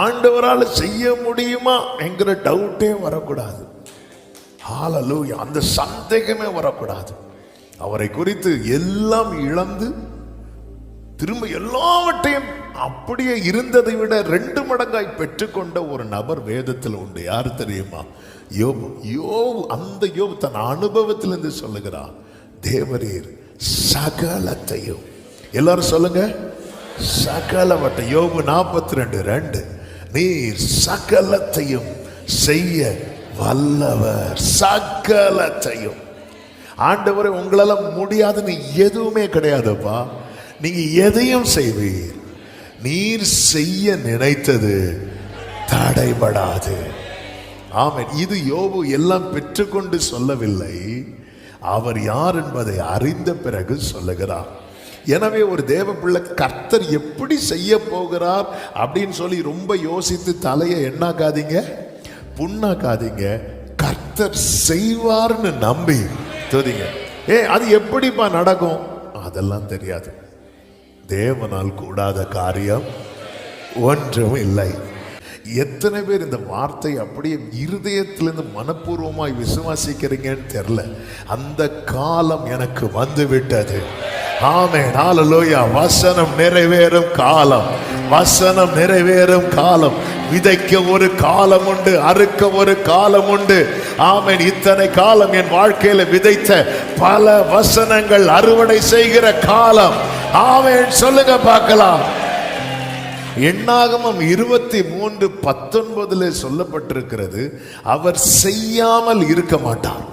ஆண்டவரால் செய்ய முடியுமா என்கிற டவுட்டே வரக்கூடாது. ஹல்லேலூயா. அந்த சந்தேகமே வரக்கூடாது. அவரை குறித்து எல்லாம் இழந்து திரும்ப எல்லாவற்றையும் அப்படியே இருந்ததை விட 2 மடங்காய் பெற்றுக்கொண்ட ஒரு நபர் வேதத்தில் உண்டு. யாரு தெரியுமா? யோபு. யோபு, அந்த யோபு தன் அனுபவத்திலிருந்து சொல்லுகிறார், தேவரீர் சகலத்தையும், எல்லாரும் சொல்லுங்க, சகலவற்றை. யோபு 42:2, நீர் சகலத்தையும் செய்ய வல்லவர். சகலத்தையும். ஆண்டவரே, உங்களால முடியாதுன்னு எதுவுமே கிடையாதுப்பா. நீங்க எதையும் செய்வீர். நீர் செய்ய நினைத்தது தடைபடாது. ஆமென். இது யோபு எல்லாம் பெற்றுக்கொண்டு சொல்லவில்லை, அவர் யார் என்பதை அறிந்த பிறகு சொல்லுகிறார். எனவே ஒரு தேவ பிள்ளை கர்த்தர் எப்படி செய்ய போகிறார் அப்படின்னு சொல்லி ரொம்ப யோசித்து தலையை எண்ணாக்காதீங்க, புண்ணாக்காதீங்க. கர்த்தர் செய்வார்னு நம்பி தோதிங்க. அது எப்படிப்பா நடக்கும்? அதெல்லாம் தெரியாது. தேவனால் கூடாத காரியம் ஒன்றும் இல்லை. எத்தனை பேர் இந்த வார்த்தை அப்படியே இருதயத்திலிருந்து மனப்பூர்வமாய் விசுவாசிக்கிறீங்கன்னு தெரியல. அந்த காலம் எனக்கு வந்து விட்டது. ஆமென். ஹல்லேலூயா. வசனம் நிறைவேறும் காலம். வசனம் நிறைவேறும் காலம். விதைக்க ஒரு காலம் உண்டு, அறுக்க ஒரு காலம் உண்டு. ஆமென். இத்தனை காலம் என் வாழ்க்கையில விதைத்த பல வசனங்கள் அறுவடை செய்கிற காலம். ஆமென். சொல்லுங்க பார்க்கலாம். எண்ணாகமம் 23:19 சொல்லப்பட்டிருக்கிறது, அவர் செய்யாமல் இருக்க மாட்டார்.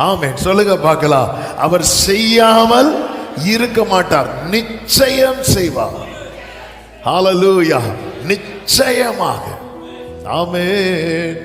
ஆமென். சொல்லுங்க பார்க்கலாம். அவர் செய்யாமல் இருக்க மாட்டார், நிச்சயம் செய்வார். ஹல்லேலூயா. நிச்சயமாக. ஆமென்.